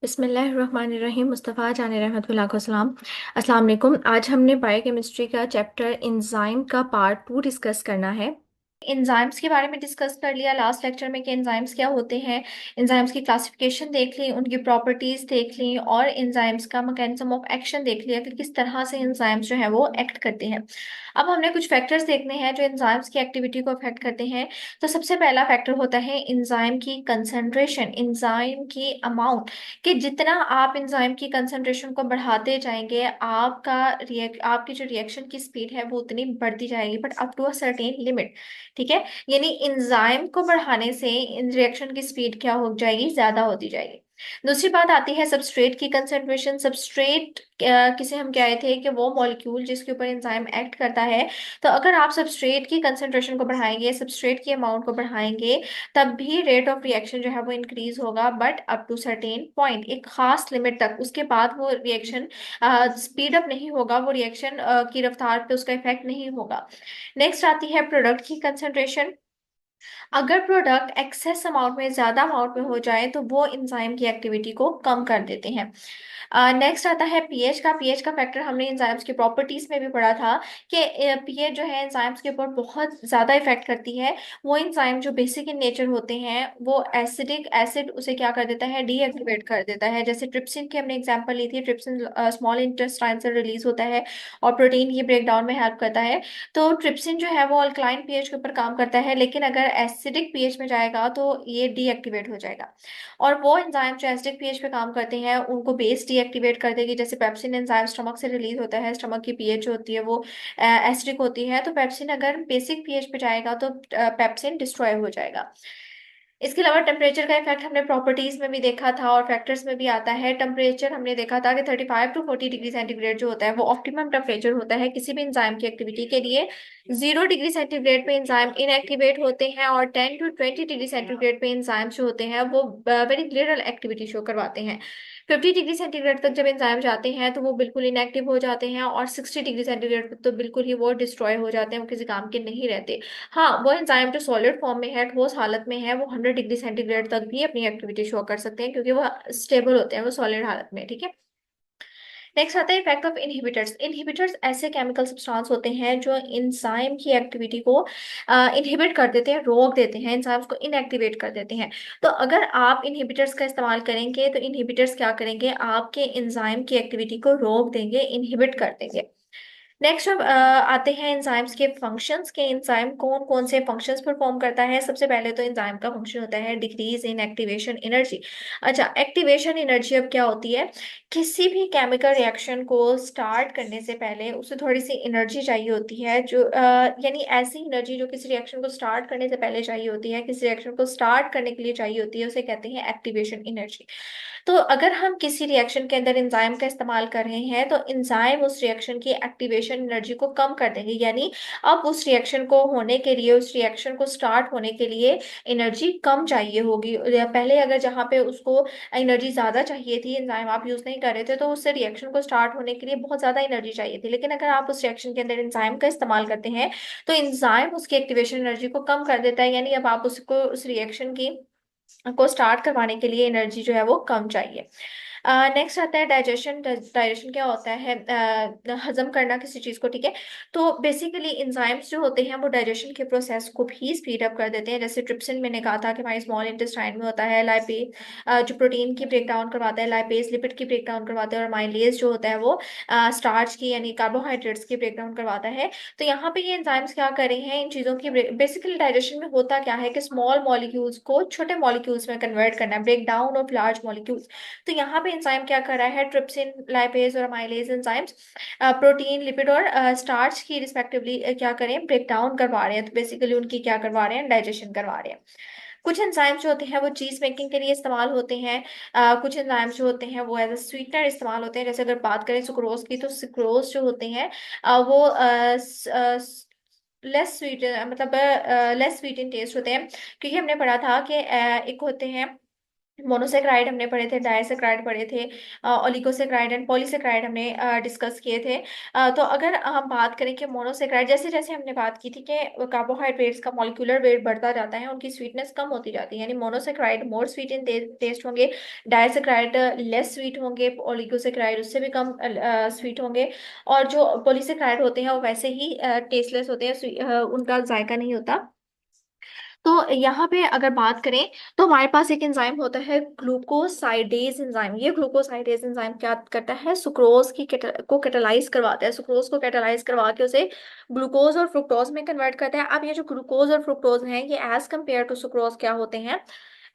बिस्मिल्लाहिर्रहमानिर्रहीम। मुस्तफ़ा जान रहमतुल्लाह को सलाम। अस्सलाम वालेकुम। आज हमने बायोकेमिस्ट्री का चैप्टर एंजाइम का पार्ट 2 डिस्कस करना है। एंजाइम्स के बारे में डिस्कस कर लिया लास्ट लेक्चर में कि एंजाइम्स क्या होते हैं। एंजाइम्स की क्लासिफिकेशन देख ली, उनकी प्रॉपर्टीज देख ली और एंजाइम्स का मैकेनिज्म ऑफ एक्शन देख लिया कि किस तरह से एंजाइम्स जो है वो एक्ट करते हैं। अब हमने कुछ फैक्टर्स देखने हैं जो एंजाइम्स की एक्टिविटी को अफेक्ट करते हैं। तो सबसे पहला फैक्टर होता है एंजाइम की कंसंट्रेशन, एंजाइम की अमाउंट, कि जितना आप एंजाइम की कंसंट्रेशन को बढ़ाते जाएंगे आपकी जो रिएक्शन की स्पीड है वो उतनी बढ़ती जाएगी, but up to a certain limit. ठीक है। यानी एंजाइम को बढ़ाने से रिएक्शन की स्पीड क्या हो जाएगी, ज्यादा होती जाएगी। दूसरी बात आती है सबस्ट्रेट की कंसंट्रेशन। सबस्ट्रेट किसे हम कह रहे थे कि वो मॉलिक्यूल जिसके ऊपर एंजाइम एक्ट करता है। तो अगर आप सबस्ट्रेट की कंसंट्रेशन को बढ़ाएंगे, सबस्ट्रेट की अमाउंट को बढ़ाएंगे, तब भी रेट ऑफ रिएक्शन जो है वो इंक्रीज होगा, but up to certain point, एक खास लिमिट तक। उसके बाद वो रिएक्शन स्पीड अप नहीं होगा, वो रिएक्शन की रफ्तार पे उसका इफेक्ट नहीं होगा। नेक्स्ट आती है प्रोडक्ट की कंसंट्रेशन। अगर प्रोडक्ट एक्सेस अमाउंट में, ज्यादा अमाउंट में हो जाए तो वो एंजाइम की एक्टिविटी को कम कर देते हैं। नेक्स्ट आता है पीएच का। पीएच का फैक्टर हमने एंजाइम्स की प्रॉपर्टीज में भी पढ़ा था कि पीएच जो है एंजाइम्स के ऊपर बहुत ज्यादा इफेक्ट करती है। वो एंजाइम जो बेसिक इन नेचर होते हैं वो एसिडिक एसिड उसे क्या कर देता है, डीएक्टिवेट कर देता है। जैसे ट्रिप्सिन की हमने एग्जांपल ली थी। ट्रिप्सिन स्मॉल इंटेस्टाइन से रिलीज होता है और प्रोटीन की ब्रेक डाउन में हेल्प करता है। तो ट्रिप्सिन जो है वो अल्कलाइन पीएच के ऊपर काम करता है, लेकिन अगर एसिडिक पीएच में जाएगा तो ये डीएक्टिवेट हो जाएगा। और वो एंजाइम जो एसिडिक पीएच पे काम करते हैं उनको बेस डीएक्टिवेट कर देगी। जैसे पेप्सिन एंजाइम स्टमक से रिलीज होता है, स्टमक की पीएच जो होती है वो एसिडिक होती है, तो पेप्सिन अगर बेसिक पीएच पे जाएगा तो पेप्सिन डिस्ट्रॉय हो जाएगा। इसके अलावा टेम्परेचर का इफेक्ट हमने प्रॉपर्टीज में भी देखा था और फैक्टर्स में भी आता है। टेम्परेचर हमने देखा था कि 35 to 40 डिग्री सेंटीग्रेड जो होता है वो ऑप्टिमम टेम्परेचर होता है किसी भी एंजाइम की एक्टिविटी के लिए। 0 डिग्री सेंटीग्रेड पे एंजाइम इनएक्टिवेट होते हैं और 10 to 20 डिग्री सेंटीग्रेड पे एंजाइम जो होते हैं वो वेरी लिटिल एक्टिविटी शो करवाते हैं। 50 डिग्री सेंटीग्रेड तक जब एंजाइम जाते हैं तो वो बिल्कुल इनएक्टिव हो जाते हैं और 60 डिग्री सेंटीग्रेड पर तो बिल्कुल ही वो डिस्ट्रॉय हो जाते हैं, वो किसी काम के नहीं रहते। हाँ, वो एंजाइम जो सॉलिड फॉर्म में है, ठोस हालत में है, वो 100 डिग्री सेंटीग्रेड तक भी अपनी एक्टिविटी शो कर सकते हैं क्योंकि वो स्टेबल होते हैं, वो सॉलिड हालत में। ठीक है। नेक्स्ट आता है इफेक्ट ऑफ इनहिबिटर्स। इनहिबिटर्स ऐसे केमिकल सब्सटेंस होते हैं जो एंजाइम की एक्टिविटी को इनहिबिट कर देते हैं, रोक देते हैं, एंजाइम्स को इनएक्टिवेट कर देते हैं। तो अगर आप इनहिबिटर्स का इस्तेमाल करेंगे तो इनहिबिटर्स क्या करेंगे, आपके एंजाइम की एक्टिविटी को रोक देंगे, इनहिबिट कर देंगे। नेक्स्ट अब आते हैं एंजाइम्स के फंक्शंस के। एंजाइम कौन कौन से फंक्शंस परफॉर्म करता है। सबसे पहले तो एंजाइम का फंक्शन होता है डिक्रीज इन एक्टिवेशन एनर्जी। अच्छा, एक्टिवेशन एनर्जी अब क्या होती है, किसी भी केमिकल रिएक्शन को स्टार्ट करने से पहले उसे थोड़ी सी एनर्जी चाहिए होती है, जो यानी ऐसी एनर्जी जो किसी रिएक्शन को स्टार्ट करने से पहले चाहिए होती है, किसी रिएक्शन को स्टार्ट करने के लिए चाहिए होती है, उसे कहते हैं एक्टिवेशन एनर्जी। तो अगर हम किसी रिएक्शन के अंदर एंजाइम का इस्तेमाल कर रहे हैं तो एंजाइम उस रिएक्शन की एक्टिवेशन एनर्जी को कम कर देंगे। यानी अब उस रिएक्शन को होने के लिए, उस रिएक्शन को स्टार्ट होने के लिए एनर्जी कम चाहिए होगी। या पहले अगर जहाँ पे उसको एनर्जी ज्यादा चाहिए थी, एंजाइम आप यूज नहीं कर रहे थे, तो उससे रिएक्शन को स्टार्ट होने के लिए बहुत ज्यादा एनर्जी चाहिए थी। लेकिन अगर आप उस रिएक्शन के अंदर एंजाइम का इस्तेमाल करते हैं तो एंजाइम उसकी एक्टिवेशन एनर्जी को कम कर देता है। यानी अब आप उसको, उस रिएक्शन की को स्टार्ट करवाने के लिए एनर्जी जो है वो कम चाहिए। नेक्स्ट आता है डाइजेशन। डाइजेशन क्या होता है, हजम करना किसी चीज को। ठीक है। तो बेसिकली एंजाइम्स जो होते हैं वो डाइजेशन के प्रोसेस को भी स्पीड अप कर देते हैं। जैसे ट्रिप्सिन मैंने कहा था कि हमारी स्मॉल इंटेस्टाइन में होता है। लाइपेज जो प्रोटीन की ब्रेक डाउन करवाता है, लाइपेज लिपिड की ब्रेक डाउन करवाता है, और माइलेज जो होता है वो स्टार्च की यानी कार्बोहाइड्रेट्स की ब्रेक डाउन करवाता है। तो यहाँ पे ये एंजाइम्स क्या कर रहे हैं, इन चीजों की बेसिकली डाइजेशन में होता क्या है कि स्मॉल मॉलिक्यूल्स को छोटे मॉलिक्यूल्स में कन्वर्ट करना है, break down of large molecules. तो यहाँ पे एंजाइम क्या कर रहा है, ट्रिप्सिन, लाइपेज और माइलेज एंजाइम्स प्रोटीन, लिपिड और स्टार्च की रिस्पेक्टिवली क्या करें, ब्रेक डाउन करवा रहे हैं। तो बेसिकली उनकी क्या करवा रहे हैं, डाइजेशन करवा रहे हैं। कुछ एंजाइम्स जो होते हैं वो चीज मेकिंग के लिए इस्तेमाल होते हैं। कुछ एंजाइम्स जो होते हैं वो एज अ स्वीटनर इस्तेमाल होते हैं। जैसे अगर बात करें सुक्रोज की, तो सुक्रोज जो होते हैं वो लेस स्वीट, मतलब लेस स्वीट इन टेस्ट होते हैं। क्योंकि हमने पढ़ा था कि एक होते हैं मोनोसेक्राइड हमने पढ़े थे, डायसेक्राइड पढ़े थे, ओलिगोसेक्राइड एंड पॉलीसेक्राइड हमने डिस्कस किए थे। तो अगर हम बात करें कि मोनोसेक्राइड, जैसे जैसे हमने बात की थी कि कार्बोहाइड्रेट्स का मॉलिक्यूलर वेट बढ़ता जाता है, उनकी स्वीटनेस कम होती जाती है, यानी monosaccharide more sweet in taste होंगे, डायसेक्राइड लेस स्वीट होंगे, ओलिगोसेक्राइड उससे भी कम स्वीट होंगे, और जो पॉलीसेक्राइड होते हैं वो वैसे ही टेस्टलेस होते हैं, उनका जायका नहीं होता। तो यहाँ पे अगर बात करें तो हमारे पास एक एंजाइम होता है ग्लूकोसाइडेज एंजाइम। ये ग्लूकोसाइडेज एंजाइम क्या करता है, सुक्रोज को कैटालाइज करवाता है, सुक्रोज को कैटालाइज करवा के उसे ग्लूकोज और फ्रुक्टोज में कन्वर्ट करता है। अब ये जो ग्लूकोज और फ्रुक्टोज हैं ये एज कम्पेयर टू सुक्रोज क्या होते हैं,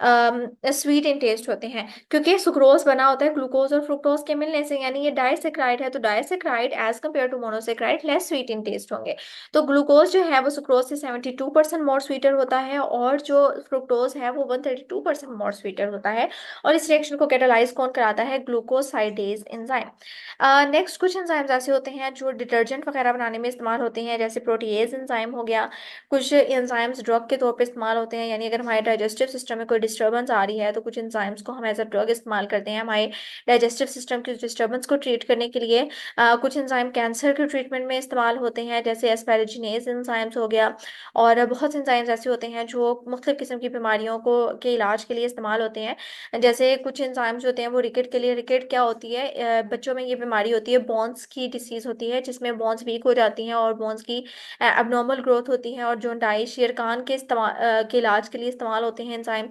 स्वीट इन टेस्ट होते हैं, क्योंकि सुक्रोज बना होता है ग्लूकोज और फ्रुक्टोज के मिलने से, यानी ये डाइसेक्राइड है, तो disaccharide as compare to monosaccharide less sweet in taste होंगे। तो ग्लूकोज जो है वो सुक्रोज से 72% मोर स्वीटर होता है, और जो फ्रुक्टोज है वो 132% मोर स्वीटर होता है। और इस रिएक्शन को कैटालाइज कौन कराता है, ग्लूकोसाइडेज एंजाइम। नेक्स्ट कुछ एंजाइम्स ऐसे होते हैं जो डिटर्जेंट वगैरह बनाने में इस्तेमाल होते हैं, जैसे प्रोटीएज एंजाइम हो गया। कुछ एंजाइम्स ड्रग के तौर पे इस्तेमाल होते हैं, यानी अगर हमारे डाइजेस्टिव सिस्टम में कोई डिस्टर्बेंस आ रही है तो कुछ एंजाइम्स को हम एज अ ड्रग इस्तेमाल करते हैं हमारे डाइजेस्टिव सिस्टम की डिस्टर्बेंस को ट्रीट करने के लिए। कुछ एंजाइम कैंसर के ट्रीटमेंट में इस्तेमाल होते हैं, जैसे एस्पैराजिनेज एंजाइम्स हो गया। और बहुत से एंजाइम्स ऐसे होते हैं जो मुख्तलिफ किस्म की बीमारियों को के इलाज के लिए इस्तेमाल होते हैं, जैसे कुछ एंजाइम्स होते हैं वो रिकेट के लिए, रिकेट क्या होती है, बच्चों में ये बीमारी होती है, बोन्स की डिसीज होती है जिसमें बोन्स वीक हो जाती हैं और बोन्स की एबनॉर्मल ग्रोथ होती है, और जोंडाइस शेरकान के इस्तेमाल के इलाज के लिए इस्तेमाल होते हैं एंजाइम।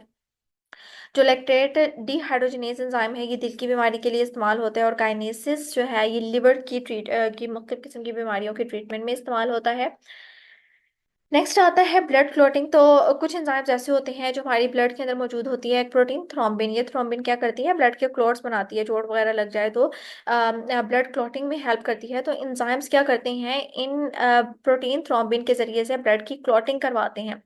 जो लैक्टेट डिहाइड्रोजनेज एंजाइम है ये दिल की बीमारी के लिए इस्तेमाल होता है, और काइनेसिस जो है ये लिवर की मुख्तलिफ किस्म की बीमारियों के ट्रीटमेंट में इस्तेमाल होता है। नेक्स्ट आता है ब्लड क्लॉटिंग। तो कुछ एंजाइम्स ऐसे होते हैं जो हमारी ब्लड के अंदर मौजूद होती है, एक प्रोटीन थ्रोम्बिन, ये थ्रोम्बिन क्या करती है, ब्लड के क्लॉट्स बनाती है, चोट वगैरह लग जाए तो ब्लड क्लॉटिंग में हेल्प करती है। तो एंजाइम्स क्या करते हैं, इन प्रोटीन थ्रोम्बिन के जरिए से ब्लड की क्लॉटिंग करवाते हैं।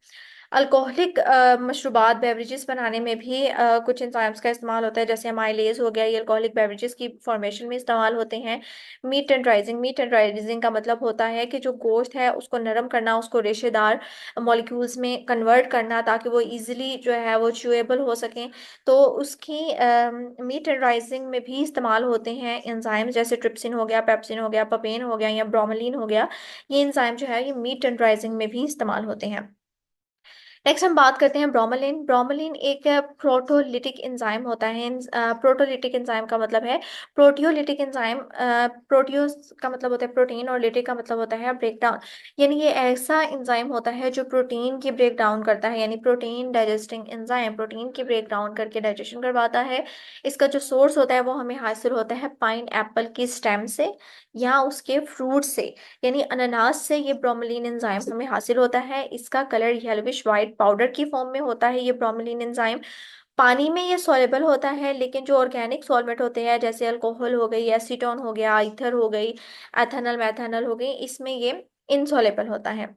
अल्कोहलिक मशरूबात बेवरेजेस बनाने में भी कुछ एंजाइम्स का इस्तेमाल होता है, जैसे अमाइलेज हो गया, ये अल्कोहलिक बेवरेजेस की फॉर्मेशन में इस्तेमाल होते हैं। मीट टेंडराइजिंग का मतलब होता है कि जो गोश्त है उसको नरम करना, उसको रेशेदार मॉलिक्यूल्स में कन्वर्ट करना ताकि वो इजीली जो है वो च्यूएबल हो सकें। तो उसकी मीट टेंडराइजिंग में भी इस्तेमाल होते हैं एंजाइम, जैसे ट्रिप्सिन हो गया, पेप्सिन हो गया, पपेन हो गया या ब्रोमेलिन हो गया। ये एंजाइम जो है ये मीट टेंडराइजिंग में भी इस्तेमाल होते हैं। नेक्स्ट हम बात करते हैं ब्रोमेलिन। ब्रोमेलिन एक प्रोटोलिटिक एंजाइम होता है। प्रोटोलिटिक एंजाइम का मतलब है प्रोटियोलिटिक एंजाइम। प्रोटियोस का मतलब होता है प्रोटीन और लिटिक का मतलब होता है ब्रेक डाउन, यानी ये ऐसा एंजाइम होता है जो प्रोटीन की ब्रेक डाउन करता है, यानी प्रोटीन डाइजेस्टिंग एंजाइम प्रोटीन की ब्रेक डाउन करके डाइजेशन करवाता है। इसका जो सोर्स होता है वो हमें हासिल होता है पाइन एप्पल की स्टेम से या उसके फ्रूट से, यानी अनानास से ये ब्रोमेलिन एंजाइम हमें हासिल होता है। इसका कलर येलोविश वाइट पाउडर की फॉर्म में होता है। ये ब्रोमेलिन एंजाइम पानी में ये सॉल्युबल होता है, लेकिन जो ऑर्गेनिक सॉल्वेंट होते हैं जैसे अल्कोहल हो गई, एसीटोन हो गया, ईथर हो गई, एथेनॉल मैथेनॉल हो गई, इसमें ये इनसॉल्युबल होता है।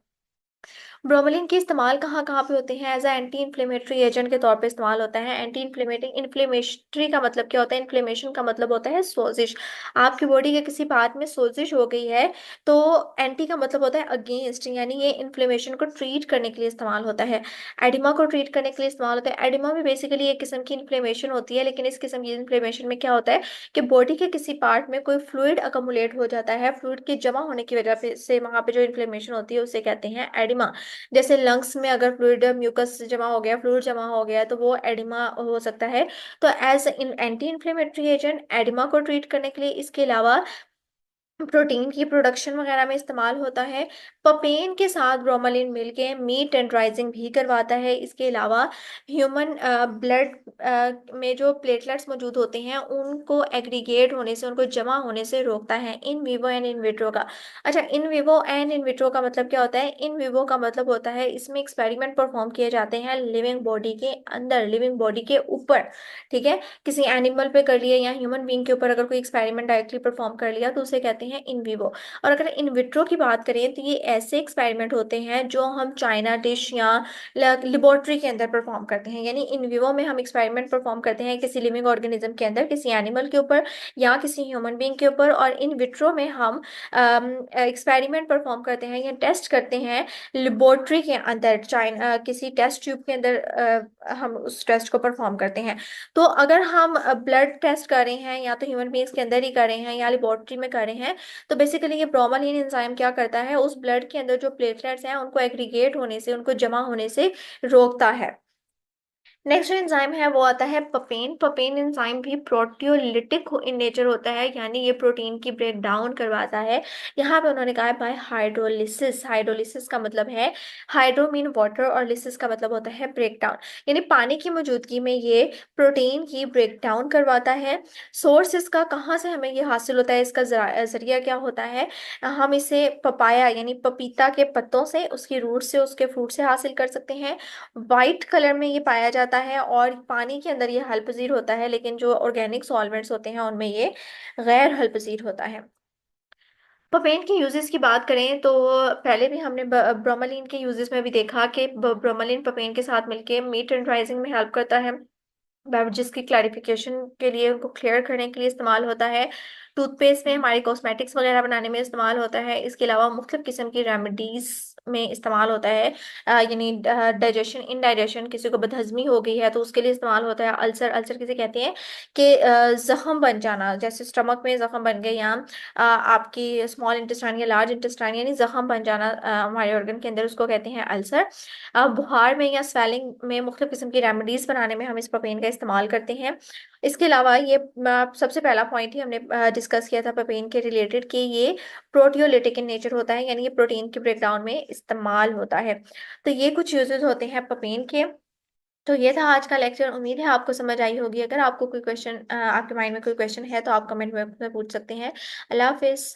ब्रोमेलिन के इस्तेमाल कहाँ कहाँ पे होते हैं, as a anti inflammatory agent के तौर पे इस्तेमाल होता है। एंटी इन्फ्लेमेटिंग, इन्फ्लेमेटरी का मतलब क्या होता है, इन्फ्लेमेशन का मतलब होता है सोजिश। आपकी बॉडी के किसी पार्ट में सोजिश हो गई है तो एंटी का मतलब होता है अगेंस्ट, यानी ये इन्फ्लेमेशन को ट्रीट करने के लिए इस्तेमाल होता है। एडिमा को ट्रीट करने के लिए इस्तेमाल होता है। एडिमा भी बेसिकली एक किस्म की इन्फ्लेमेशन होती है, लेकिन इस किस्म की इन्फ्लेमेशन में क्या होता है कि बॉडी के किसी पार्ट में कोई फ्लूइड अकमुलेट हो जाता है, फ्लूइड के जमा होने की वजह से वहां पे जो इन्फ्लेमेशन होती है उसे कहते हैं एडिमा। जैसे लंग्स में अगर फ्लूइड म्यूकस जमा हो गया, फ्लूइड जमा हो गया तो वो एडिमा हो सकता है। तो as anti inflammatory agent oedema को ट्रीट करने के लिए, इसके अलावा प्रोटीन की प्रोडक्शन वगैरह में इस्तेमाल होता है। पपेन के साथ ब्रोमेलिन मिलके मीट टेंडराइजिंग भी करवाता है। इसके अलावा ह्यूमन ब्लड में जो प्लेटलेट्स मौजूद होते हैं उनको एग्रीगेट होने से, उनको जमा होने से रोकता है। In vivo and in vitro का, अच्छा in vivo and in vitro का मतलब क्या होता है, इन विवो का मतलब होता है इसमें एक्सपेरिमेंट परफॉर्म किए जाते हैं लिविंग बॉडी के अंदर, लिविंग बॉडी के ऊपर, ठीक है। किसी एनिमल पे कर लिया या ह्यूमन बीइंग के ऊपर अगर कोई एक्सपेरिमेंट डायरेक्टली परफॉर्म कर लिया तो उसे कहते हैं इन विवो। और अगर इन विट्रो की बात करें तो ये ऐसे एक्सपेरिमेंट होते हैं जो हम चाइना डिश या लेबोरेटरी के अंदर परफॉर्म करते हैं। यानी इन विवो में हम एक्सपेरिमेंट परफॉर्म करते हैं किसी लिविंग ऑर्गेनिज्म के अंदर, किसी एनिमल के ऊपर या किसी ह्यूमन बीइंग के ऊपर, और इन विट्रो में हम एक्सपेरिमेंट परफॉर्म करते हैं या टेस्ट करते हैं लेबोरेटरी के अंदर, चाइना किसी टेस्ट ट्यूब के अंदर हम उस टेस्ट को परफॉर्म करते हैं। तो अगर हम ब्लड टेस्ट कर रहे हैं या तो ह्यूमन बींग्स के अंदर ही कर रहे हैं या लेबोरेटरी में कर रहे हैं, तो बेसिकली ये ब्रोमालिन एंजाइम क्या करता है, उस ब्लड के अंदर जो प्लेटलेट्स हैं उनको एग्रीगेट होने से, उनको जमा होने से रोकता है। नेक्स्ट जो एंजाइम है वो आता है पपेन। पपेन एंजाइम भी प्रोटियोलिटिक इन नेचर होता है, यानी ये प्रोटीन की ब्रेक डाउन करवाता है। यहाँ पे उन्होंने कहा है बाय हाइड्रोलिसिस। हाइड्रोलिसिस का मतलब है, हाइड्रो मीन वाटर और लिसिस का मतलब होता है ब्रेक डाउन, यानी पानी की मौजूदगी में ये प्रोटीन की ब्रेक डाउन करवाता है। सोर्स इसका कहाँ से हमें ये हासिल होता है, इसका जरिया क्या होता है, हम इसे पपाया यानी पपीता के पत्तों से, उसकी रूट से, उसके फ्रूट से हासिल कर सकते हैं। वाइट कलर में ये पाया जाता है और पानी के अंदर ये हल्पजीर होता है, लेकिन जो ऑर्गेनिक सॉल्वेंट्स होते हैं उनमें ये गैर हल्पजीर होता है। प्रोपेन के यूजेस की बात करें तो पहले भी हमने ब्रोमालिन के यूजेस में भी देखा कि ब्रोमालिन प्रोपेन के साथ मिलके मीट टेंडराइजिंग में हेल्प करता है, बेवरेजेस की क्लैरिफिकेशन के लिए, उनको क्लियर करने के लिए इस्तेमाल होता है। टूथपेस्ट में, हमारे कॉस्मेटिक्स वगैरह बनाने में इस्तेमाल होता है। इसके अलावा मुख्तलिफ किस्म की रेमेडीज में इस्तेमाल होता है। यानी डाइजेशन, इनडाइजेशन, किसी को बदहजमी हो गई है तो उसके लिए इस्तेमाल होता है। अल्सर, अल्सर किसे कहते हैं कि जख्म बन जाना, जैसे स्टमक में जख्म बन गए या आपकी स्मॉल इंटेस्टाइन या लार्ज इंटेस्टाइन यानी जख्म बन जाना हमारे ऑर्गन के अंदर, उसको कहते हैं अल्सर। बुखार में या स्वेलिंग में मुख्तलिफ किस्म की रेमेडीज बनाने में हम इस प्रोपेन का इस्तेमाल करते हैं। इसके अलावा ये सबसे पहला पॉइंट ही हमने डिस्कस किया था प्रोपेन के रिलेटेड कि ये प्रोटियोलिटिक इन नेचर होता है, यानी ये प्रोटीन के ब्रेकडाउन में इस्तेमाल होता है। तो ये कुछ यूजेस होते हैं प्रोपेन के। तो ये था आज का लेक्चर, उम्मीद है आपको समझ आई होगी। अगर आपको कोई क्वेश्चन, आपके माइंड में कोई क्वेश्चन है तो आप कमेंट में पूछ सकते हैं। अल्लाह हाफिज।